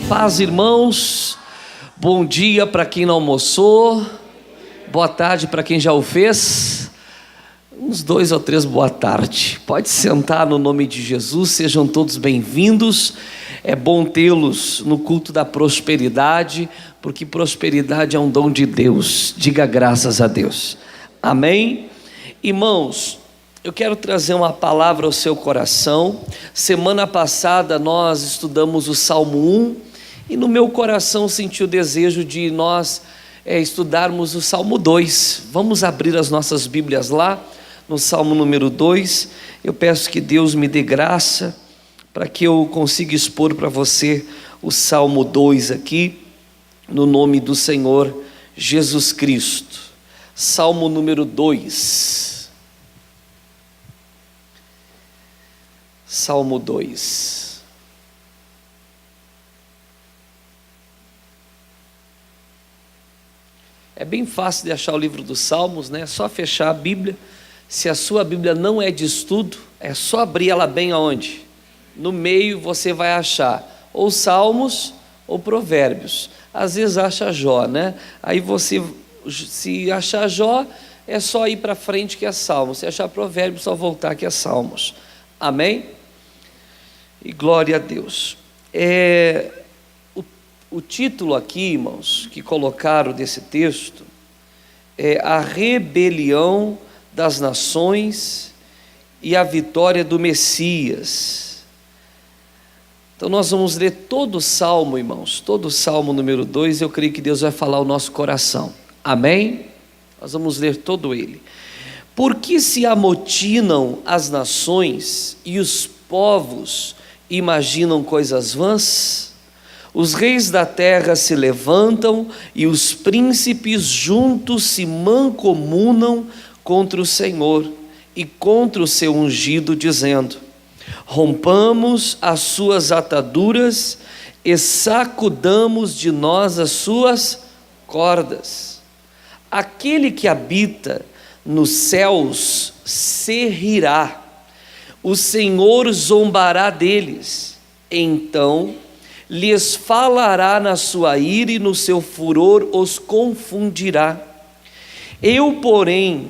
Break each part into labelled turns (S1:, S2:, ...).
S1: Paz, irmãos. Bom dia para quem não almoçou. Boa tarde para quem já o fez. Uns 2 ou 3 boa tarde. Pode sentar no nome de Jesus. Sejam todos bem-vindos. É bom tê-los no culto da prosperidade, porque prosperidade é um dom de Deus. Diga graças a Deus. Amém? Irmãos, eu quero trazer uma palavra ao seu coração. Semana passada nós estudamos o Salmo 1 e no meu coração senti o desejo de nós estudarmos o Salmo 2. Vamos abrir as nossas Bíblias lá no Salmo número 2. Eu peço que Deus me dê graça para que eu consiga expor para você o Salmo 2 aqui, no nome do Senhor Jesus Cristo. Salmo número 2. Salmo 2. É bem fácil de achar o livro dos Salmos, né? É só fechar a Bíblia. Se a sua Bíblia não é de estudo, é só abrir ela bem aonde? No meio você vai achar ou Salmos ou Provérbios. Às vezes acha Jó, né? Aí você, se achar Jó, é só ir para frente que é Salmos. Se achar Provérbios, só voltar que é Salmos. Amém? E glória a Deus. O título aqui, irmãos, que colocaram desse texto é a rebelião das nações e a vitória do Messias. Então nós vamos ler todo o Salmo, irmãos, todo o Salmo número 2, eu creio que Deus vai falar ao nosso coração. Amém? Nós vamos ler todo ele. Por que se amotinam as nações e os povos imaginam coisas vãs? Os reis da terra se levantam e os príncipes juntos se mancomunam contra o Senhor e contra o seu ungido, dizendo: rompamos as suas ataduras e sacudamos de nós as suas cordas. Aquele que habita nos céus se rirá, o Senhor zombará deles, então lhes falará na sua ira e no seu furor os confundirá. Eu, porém,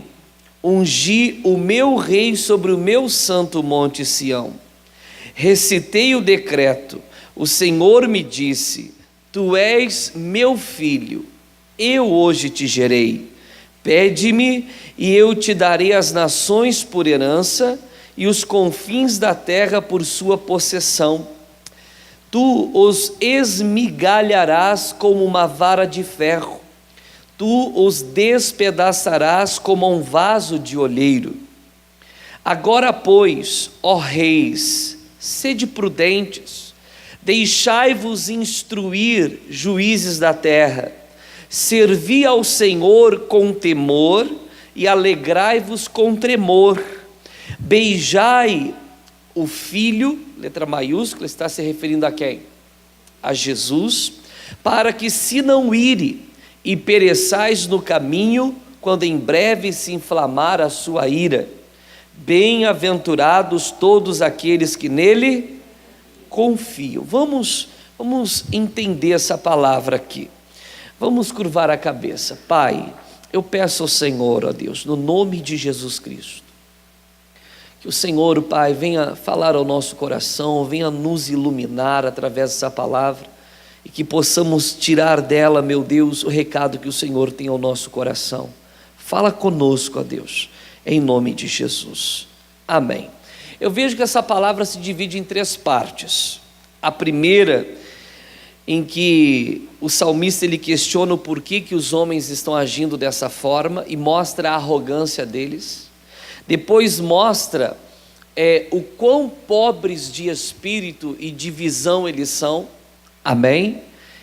S1: ungi o meu rei sobre o meu santo monte Sião. Recitei o decreto, o Senhor me disse: tu és meu filho, eu hoje te gerei. Pede-me e eu te darei as nações por herança e os confins da terra por sua possessão. Tu os esmigalharás como uma vara de ferro, tu os despedaçarás como um vaso de olheiro. Agora, pois, ó reis, sede prudentes, deixai-vos instruir, juízes da terra, servi ao Senhor com temor e alegrai-vos com tremor. Beijai o Filho, letra maiúscula, está se referindo a quem? A Jesus, para que se não ire e pereçais no caminho, quando em breve se inflamar a sua ira. Bem-aventurados todos aqueles que nele confiam. Vamos entender essa palavra aqui. Vamos curvar a cabeça. Pai, eu peço ao Senhor, ó Deus, no nome de Jesus Cristo, que o Senhor, Pai, venha falar ao nosso coração, venha nos iluminar através dessa palavra, e que possamos tirar dela, meu Deus, o recado que o Senhor tem ao nosso coração. Fala conosco, ó Deus, em nome de Jesus. Amém. Eu vejo que essa palavra se divide em 3 partes. A primeira, em que o salmista ele questiona o porquê que os homens estão agindo dessa forma e mostra a arrogância deles. Depois mostra o quão pobres de espírito e de visão eles são. Amém?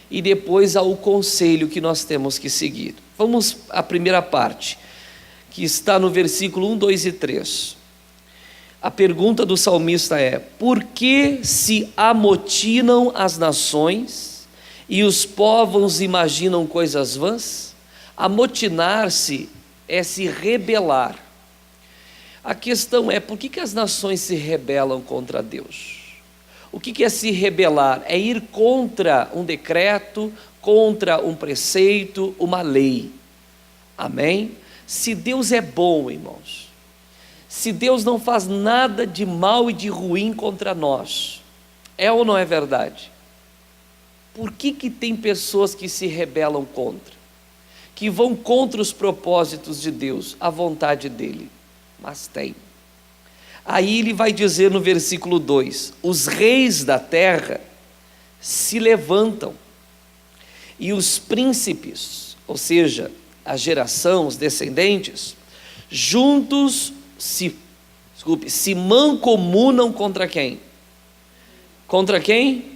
S1: E depois há o conselho que nós temos que seguir. Vamos à primeira parte, que está no versículo 1, 2 e 3. A pergunta do salmista é: por que se amotinam as nações e os povos imaginam coisas vãs? Amotinar-se é se rebelar. A questão é, por que as nações se rebelam contra Deus? O que é se rebelar? É ir contra um decreto, contra um preceito, uma lei. Amém? Se Deus é bom, irmãos, se Deus não faz nada de mal e de ruim contra nós, é ou não é verdade? Por que tem pessoas que se rebelam contra? Que vão contra os propósitos de Deus, a vontade dEle? Mas tem. Aí ele vai dizer no versículo 2: os reis da terra se levantam, e os príncipes, ou seja, a geração, os descendentes, juntos se mancomunam contra quem? Contra quem?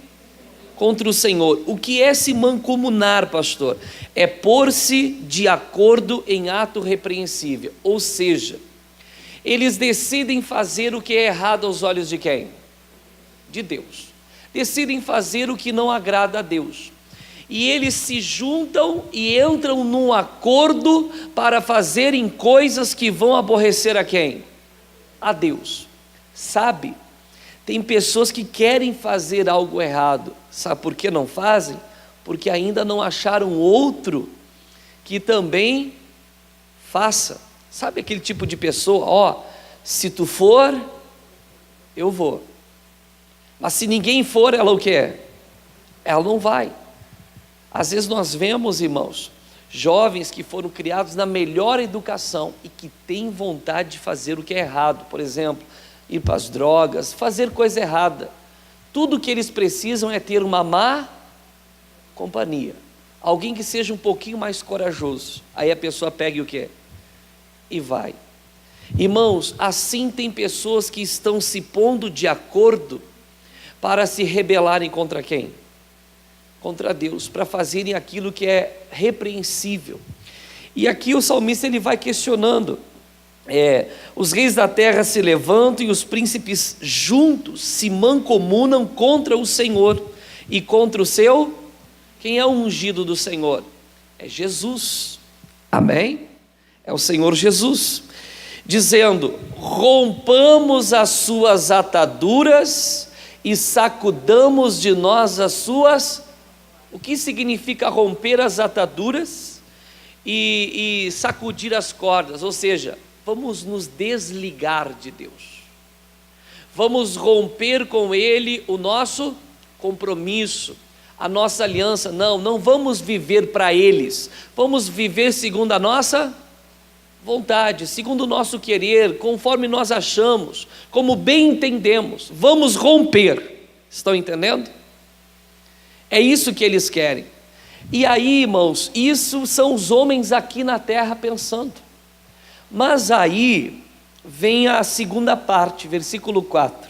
S1: Contra o Senhor. O que é se mancomunar, pastor? É pôr-se de acordo em ato repreensível, ou seja, eles decidem fazer o que é errado aos olhos de quem? De Deus. Decidem fazer o que não agrada a Deus. E eles se juntam e entram num acordo para fazerem coisas que vão aborrecer a quem? A Deus. Sabe, tem pessoas que querem fazer algo errado. Sabe por que não fazem? Porque ainda não acharam outro que também faça. Sabe aquele tipo de pessoa, se tu for, eu vou. Mas se ninguém for, ela o que é? Ela não vai. Às vezes nós vemos, irmãos, jovens que foram criados na melhor educação e que têm vontade de fazer o que é errado. Por exemplo, ir para as drogas, fazer coisa errada. Tudo que eles precisam é ter uma má companhia. Alguém que seja um pouquinho mais corajoso. Aí a pessoa pega e o que? E vai. Irmãos, assim tem pessoas que estão se pondo de acordo para se rebelarem contra quem? Contra Deus, para fazerem aquilo que é repreensível. E aqui o salmista ele vai questionando, os reis da terra se levantam e os príncipes juntos se mancomunam contra o Senhor e contra o seu, quem é o ungido do Senhor? É Jesus, amém? É o Senhor Jesus, dizendo: rompamos as suas ataduras e sacudamos de nós as suas. O que significa romper as ataduras e sacudir as cordas? Ou seja, vamos nos desligar de Deus, vamos romper com Ele o nosso compromisso, a nossa aliança. Não vamos viver para eles, vamos viver segundo a nossa vontade, segundo o nosso querer, conforme nós achamos, como bem entendemos. Vamos romper, estão entendendo? É isso que eles querem. E aí, irmãos, isso são os homens aqui na terra pensando. Mas aí vem a segunda parte, versículo 4.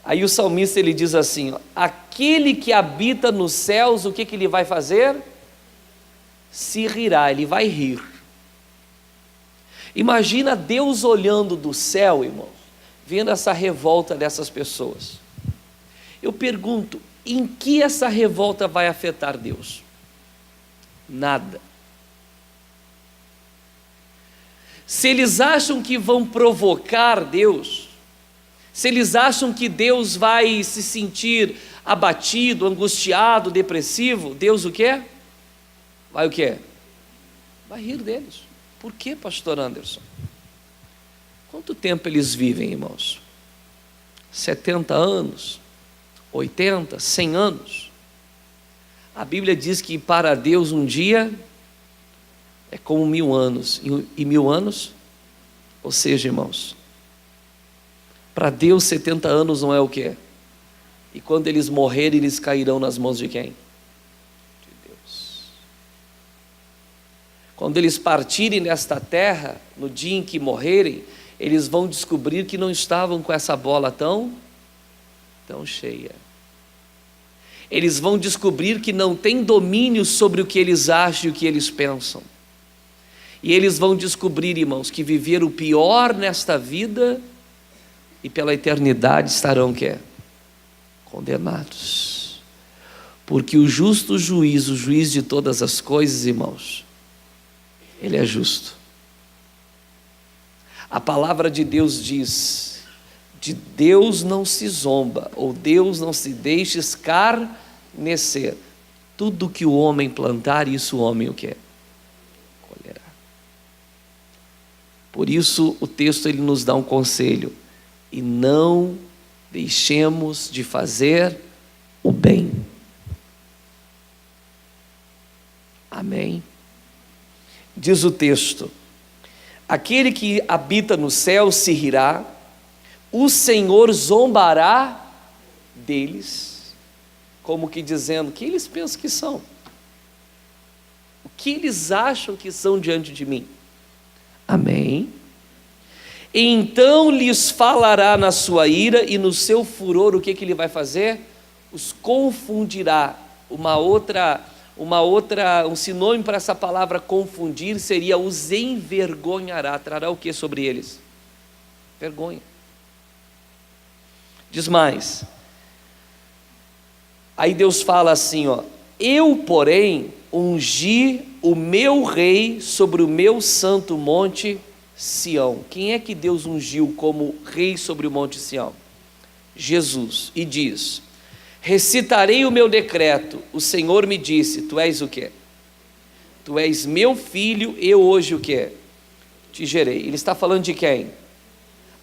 S1: Aí o salmista ele diz assim: aquele que habita nos céus, o que ele vai fazer? Se rirá, ele vai rir. Imagina Deus olhando do céu, irmão, vendo essa revolta dessas pessoas. Eu pergunto, em que essa revolta vai afetar Deus? Nada. Se eles acham que vão provocar Deus, se eles acham que Deus vai se sentir abatido, angustiado, depressivo, Deus o quê? Vai o quê? Vai rir deles. Por que, pastor Anderson? Quanto tempo eles vivem, irmãos? 70 anos? 80, 100 anos? A Bíblia diz que para Deus um dia é como 1000 anos. E 1000 anos? Ou seja, irmãos, para Deus 70 anos não é o quê? E quando eles morrerem, eles cairão nas mãos de quem? De Deus. Quando eles partirem desta terra, no dia em que morrerem, eles vão descobrir que não estavam com essa bola tão cheia. Eles vão descobrir que não tem domínio sobre o que eles acham e o que eles pensam. E eles vão descobrir, irmãos, que viver o pior nesta vida e pela eternidade estarão o quê? Condenados. Porque o justo juiz, o juiz de todas as coisas, irmãos, Ele é justo. A palavra de Deus diz: De Deus não se zomba, ou Deus não se deixa escarnecer. Tudo que o homem plantar, isso o homem o quê? Colherá. Por isso o texto ele nos dá um conselho: e não deixemos de fazer o bem. Amém? Diz o texto: aquele que habita no céu se rirá, o Senhor zombará deles, como que dizendo: o que eles pensam que são? O que eles acham que são diante de mim? Amém? Então lhes falará na sua ira, e no seu furor, o que ele vai fazer? Os confundirá. Um sinônimo para essa palavra confundir seria os envergonhará. Trará o que sobre eles? Vergonha. Diz mais. Aí Deus fala assim, ó: eu, porém, ungi o meu rei sobre o meu santo monte Sião. Quem é que Deus ungiu como rei sobre o monte Sião? Jesus. E diz: recitarei o meu decreto. O Senhor me disse: tu és o quê? Tu és meu filho, eu hoje o quê? Te gerei. Ele está falando de quem?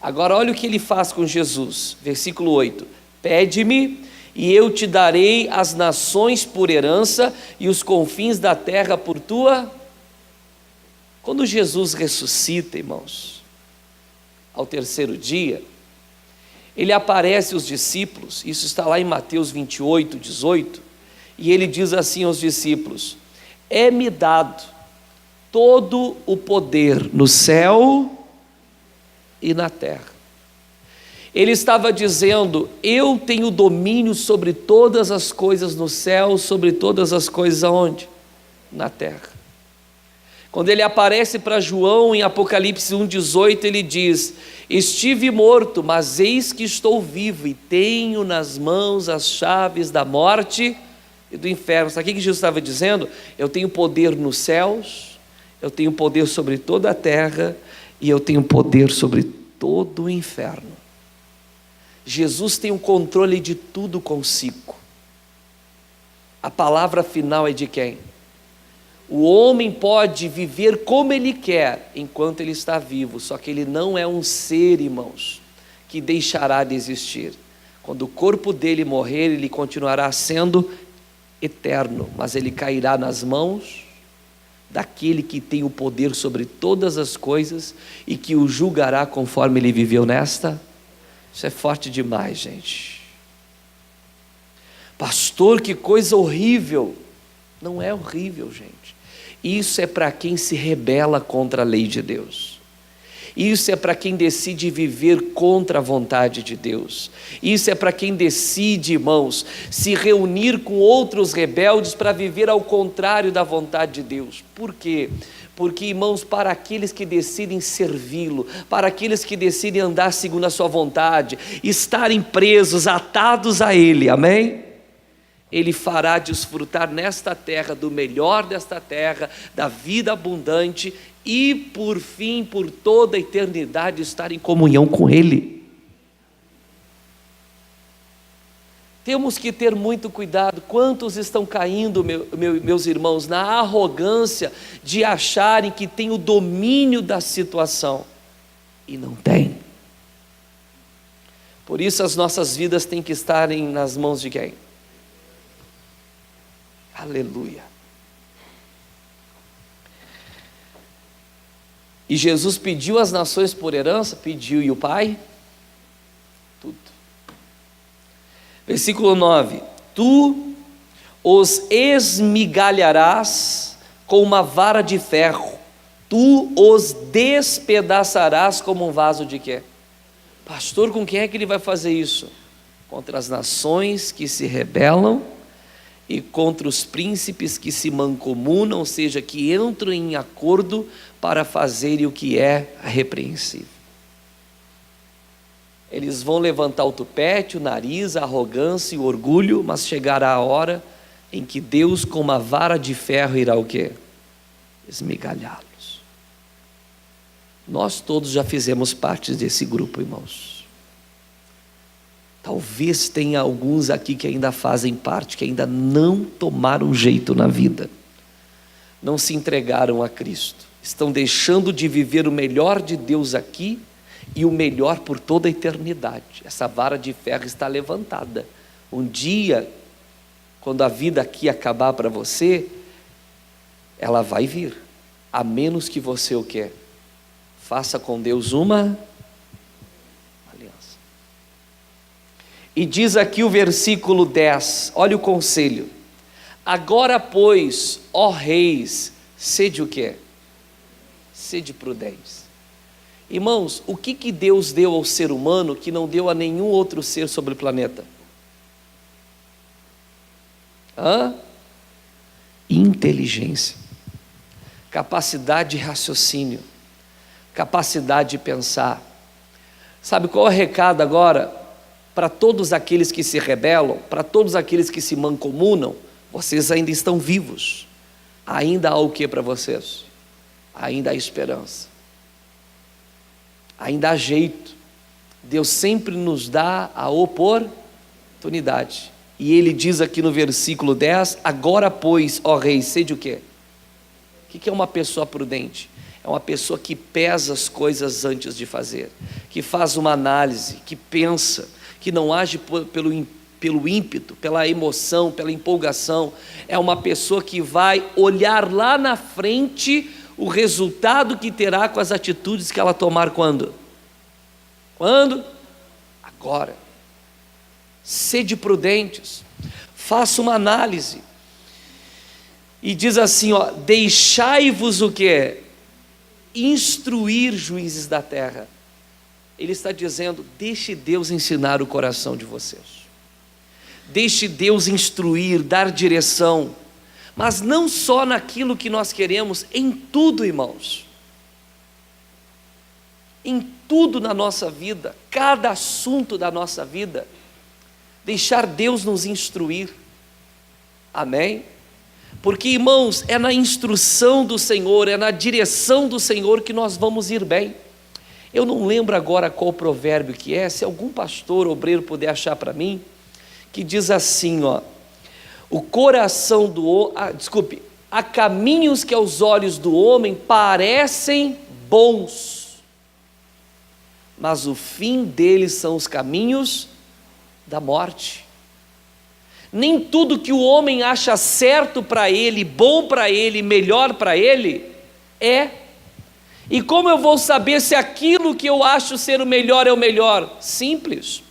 S1: Agora olha o que ele faz com Jesus. Versículo 8: pede-me e eu te darei as nações por herança e os confins da terra por tua. Quando Jesus ressuscita, irmãos, ao terceiro dia, ele aparece aos discípulos. Isso está lá em Mateus 28, 18, e ele diz assim aos discípulos: é-me dado todo o poder no céu e na terra. Ele estava dizendo: eu tenho domínio sobre todas as coisas no céu, sobre todas as coisas aonde? Na terra. Quando ele aparece para João em Apocalipse 1,18, ele diz: estive morto, mas eis que estou vivo e tenho nas mãos as chaves da morte e do inferno. Sabe o que Jesus estava dizendo? Eu tenho poder nos céus, eu tenho poder sobre toda a terra e eu tenho poder sobre todo o inferno. Jesus tem o controle de tudo consigo. A palavra final é de quem? O homem pode viver como ele quer enquanto ele está vivo, só que ele não é um ser, irmãos, que deixará de existir. Quando o corpo dele morrer, ele continuará sendo eterno, mas ele cairá nas mãos daquele que tem o poder sobre todas as coisas e que o julgará conforme ele viveu nesta. Isso é forte demais, gente. Pastor, que coisa horrível. Não é horrível, gente. Isso é para quem se rebela contra a lei de Deus. Isso é para quem decide viver contra a vontade de Deus. Isso é para quem decide, irmãos, se reunir com outros rebeldes para viver ao contrário da vontade de Deus. Por quê? Porque, irmãos, para aqueles que decidem servi-lo, para aqueles que decidem andar segundo a sua vontade, estarem presos, atados a Ele, amém? Ele fará desfrutar nesta terra do melhor desta terra, da vida abundante e, por fim, por toda a eternidade, estar em comunhão com Ele. Temos que ter muito cuidado. Quantos estão caindo, meus irmãos, na arrogância de acharem que tem o domínio da situação e não tem. Por isso as nossas vidas têm que estarem nas mãos de quem? Aleluia. E Jesus pediu as nações por herança? Pediu. E o Pai? Tudo. Versículo 9: tu os esmigalharás com uma vara de ferro, tu os despedaçarás como um vaso de quê? Pastor, com quem é que ele vai fazer isso? Contra as nações que se rebelam e contra os príncipes que se mancomunam, ou seja, que entram em acordo para fazerem o que é repreensível. Eles vão levantar o tupete, o nariz, a arrogância e o orgulho, mas chegará a hora em que Deus com uma vara de ferro irá o quê? Esmigalhá-los. Nós todos já fizemos parte desse grupo, irmãos. Talvez tenha alguns aqui que ainda fazem parte, que ainda não tomaram jeito na vida, não se entregaram a Cristo, estão deixando de viver o melhor de Deus aqui e o melhor por toda a eternidade. Essa vara de ferro está levantada. Um dia, quando a vida aqui acabar para você, ela vai vir, a menos que você o quê? Faça com Deus uma aliança. E diz aqui o versículo 10, olha o conselho: agora pois, ó reis, sede o quê? Sede prudentes. Irmãos, o que Deus deu ao ser humano que não deu a nenhum outro ser sobre o planeta? Inteligência, capacidade de raciocínio, capacidade de pensar. Sabe qual é o recado agora para todos aqueles que se rebelam, para todos aqueles que se mancomunam? Vocês ainda estão vivos, ainda há o que para vocês? Ainda há esperança, ainda há jeito. Deus sempre nos dá a oportunidade. E ele diz aqui no versículo 10, agora pois, ó rei, sede o quê? O que é uma pessoa prudente? É uma pessoa que pesa as coisas antes de fazer, que faz uma análise, que pensa, que não age pelo ímpeto, pela emoção, pela empolgação. É uma pessoa que vai olhar lá na frente o resultado que terá com as atitudes que ela tomar quando? Quando? Agora. Sede prudentes, faça uma análise, e diz assim, ó, deixai-vos o que? Instruir, juízes da terra. Ele está dizendo, deixe Deus ensinar o coração de vocês, deixe Deus instruir, dar direção, mas não só naquilo que nós queremos, em tudo, irmãos, em tudo na nossa vida, cada assunto da nossa vida, deixar Deus nos instruir, amém? Porque, irmãos, é na instrução do Senhor, é na direção do Senhor que nós vamos ir bem. Eu não lembro agora qual provérbio que é, se algum pastor, obreiro puder achar para mim, que diz assim, ó, o coração do homem, há caminhos que aos olhos do homem parecem bons, mas o fim deles são os caminhos da morte. Nem tudo que o homem acha certo para ele, bom para ele, melhor para ele, é. E como eu vou saber se aquilo que eu acho ser o melhor é o melhor? Simples,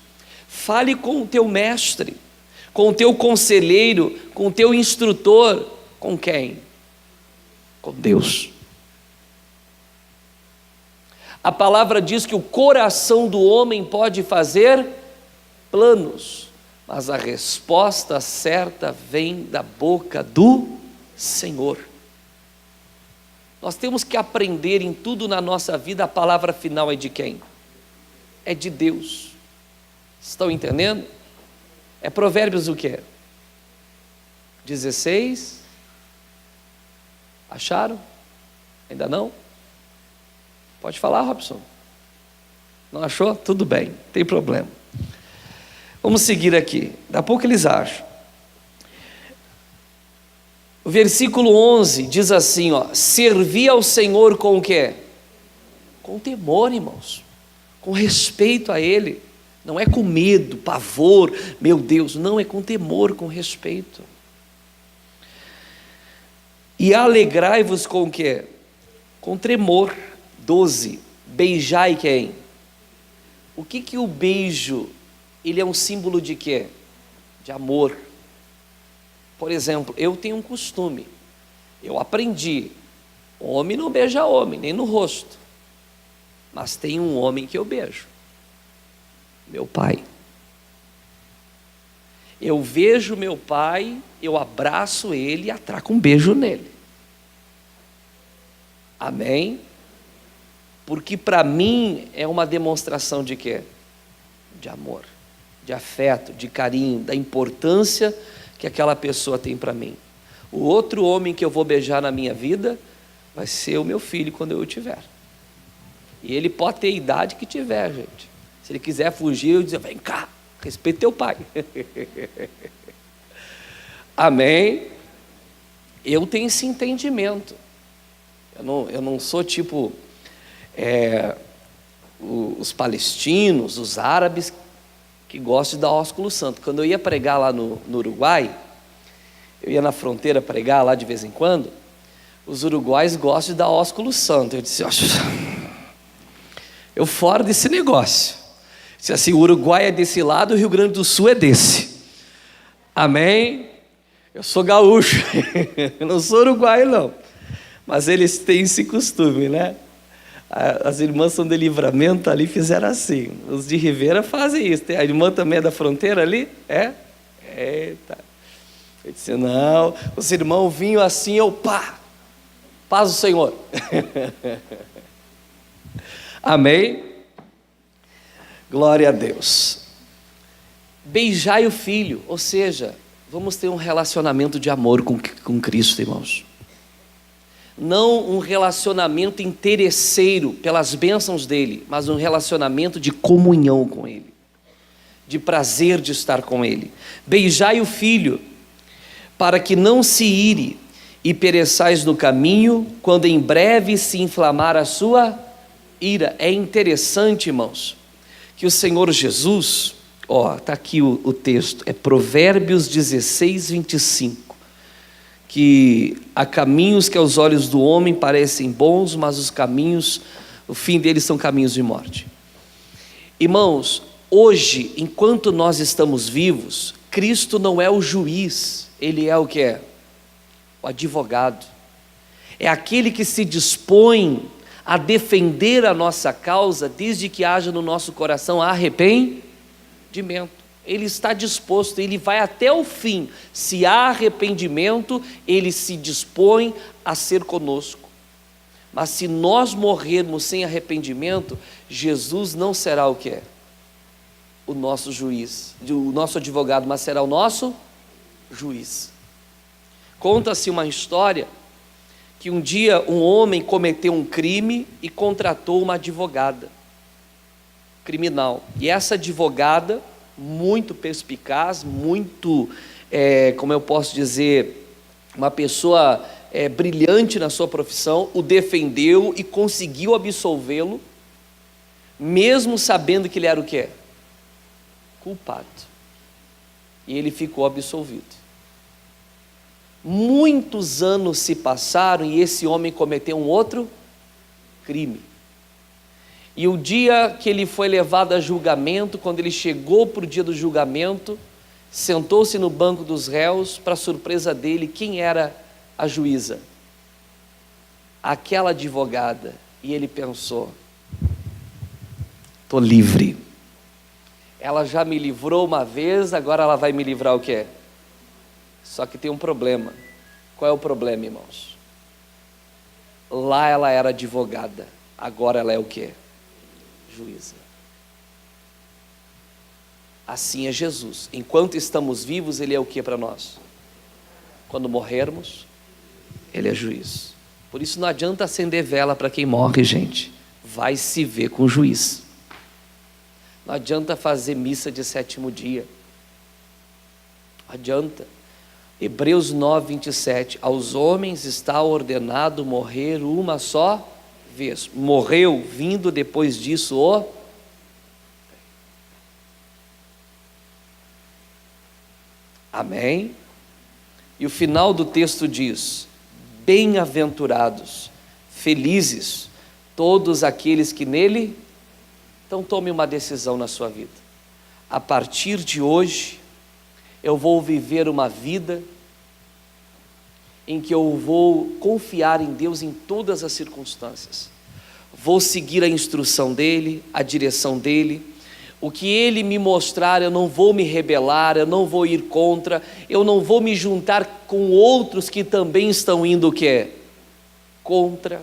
S1: fale com o teu mestre, com o teu conselheiro, com o teu instrutor. Com quem? Com Deus. A palavra diz que o coração do homem pode fazer planos, mas a resposta certa vem da boca do Senhor. Nós temos que aprender em tudo na nossa vida, a palavra final é de quem? É de Deus. Estão entendendo? É Provérbios o quê? 16. Acharam? Ainda não? Pode falar, Robson. Não achou? Tudo bem, não tem problema. Vamos seguir aqui, daqui a pouco eles acham. O versículo 11 diz assim, ó, servir ao Senhor com o quê? Com temor, irmãos, com respeito a Ele, não é com medo, pavor, meu Deus, não, é com temor, com respeito. E alegrai-vos com o quê? Com tremor. 12, beijai quem? O que o beijo, ele é um símbolo de quê? De amor. Por exemplo, eu tenho um costume, eu aprendi, homem não beija homem, nem no rosto, mas tem um homem que eu beijo, meu pai. Eu vejo meu pai, eu abraço ele e atraco um beijo nele, amém? Porque para mim é uma demonstração de quê? De amor, de afeto, de carinho, da importância que aquela pessoa tem para mim. O outro homem que eu vou beijar na minha vida vai ser o meu filho quando eu o tiver. E ele pode ter a idade que tiver, gente. Se ele quiser fugir, eu dizer, vem cá, Respeita teu pai. Amém? Eu tenho esse entendimento. Eu não sou tipo os palestinos, os árabes, que gostam de dar ósculo santo. Quando eu ia pregar lá no Uruguai, eu ia na fronteira pregar lá de vez em quando, os uruguais gostam de dar ósculo santo. Eu disse, eu fora desse negócio. Se assim, o Uruguai é desse lado, o Rio Grande do Sul é desse. Amém? Eu sou gaúcho, eu não sou uruguaio não, mas eles têm esse costume, né? As irmãs são de Livramento ali, fizeram assim. Os de Rivera fazem isso. A irmã também é da fronteira ali? É? Eita. Eu disse, não, os irmãos vinham assim, eu pá, paz do Senhor. Amém? Glória a Deus. Beijai o filho, ou seja, vamos ter um relacionamento de amor com Cristo, irmãos. Não um relacionamento interesseiro pelas bênçãos dele, mas um relacionamento de comunhão com ele, de prazer de estar com ele. Beijai o filho, para que não se ire e pereçais no caminho, quando em breve se inflamar a sua ira. É interessante, irmãos, que o Senhor Jesus, está aqui o texto, é Provérbios 16, 25, que há caminhos que aos olhos do homem parecem bons, mas os caminhos, o fim deles são caminhos de morte. Irmãos, hoje, enquanto nós estamos vivos, Cristo não é o juiz, Ele é o que é? O advogado. É aquele que se dispõe a defender a nossa causa, desde que haja no nosso coração arrependimento. Ele está disposto, ele vai até o fim. Se há arrependimento, ele se dispõe a ser conosco. Mas se nós morrermos sem arrependimento, Jesus não será o que é? O nosso juiz, o nosso advogado, mas será o nosso juiz. Conta-se uma história que um dia um homem cometeu um crime e contratou uma advogada criminal. E essa advogada, muito perspicaz, muito, como eu posso dizer, uma pessoa brilhante na sua profissão, o defendeu e conseguiu absolvê-lo, mesmo sabendo que ele era o quê? Culpado. E ele ficou absolvido. Muitos anos se passaram e esse homem cometeu um outro crime. E o dia que ele foi levado a julgamento, quando ele chegou para o dia do julgamento, sentou-se no banco dos réus, para surpresa dele, quem era a juíza? Aquela advogada. E ele pensou, estou livre. Ela já me livrou uma vez, agora ela vai me livrar o quê? Só que tem um problema. Qual é o problema, irmãos? Lá ela era advogada, agora ela é o quê? Juíza. Assim é Jesus. Enquanto estamos vivos, Ele é o que para nós? Quando morrermos, Ele é juiz. Por isso não adianta acender vela para quem morre, gente. Vai se ver com o juiz. Não adianta fazer missa de 7º dia. Não adianta. Hebreus 9, 27. Aos homens está ordenado morrer uma só vez. Morreu, vindo depois disso o... Amém? E o final do texto diz: bem-aventurados, felizes, todos aqueles que nele... Então tome uma decisão na sua vida. A partir de hoje, eu vou viver uma vida em que eu vou confiar em Deus em todas as circunstâncias. Vou seguir a instrução dEle, a direção dEle. O que Ele me mostrar, eu não vou me rebelar, eu não vou ir contra, eu não vou me juntar com outros que também estão indo o quê? Contra.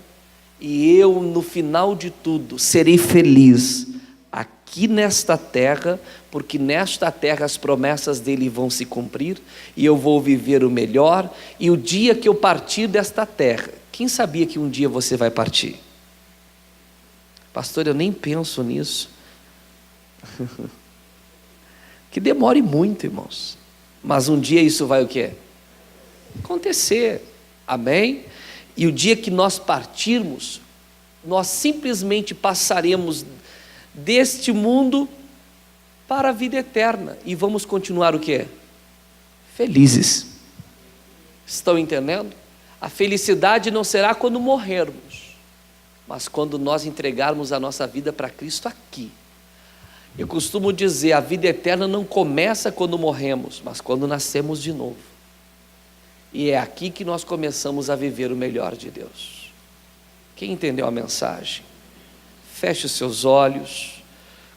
S1: E eu, no final de tudo, serei feliz aqui nesta terra, porque nesta terra as promessas dele vão se cumprir, e eu vou viver o melhor, e o dia que eu partir desta terra, quem sabia que um dia você vai partir? Pastor, eu nem penso nisso. Que demore muito, irmãos. Mas um dia isso vai o quê? Acontecer. Amém? E o dia que nós partirmos, nós simplesmente passaremos deste mundo para a vida eterna. E vamos continuar o quê? Felizes. Estão entendendo? A felicidade não será quando morrermos, mas quando nós entregarmos a nossa vida para Cristo aqui. Eu costumo dizer, a vida eterna não começa quando morremos, mas quando nascemos de novo. E é aqui que nós começamos a viver o melhor de Deus. Quem entendeu a mensagem? Feche os seus olhos.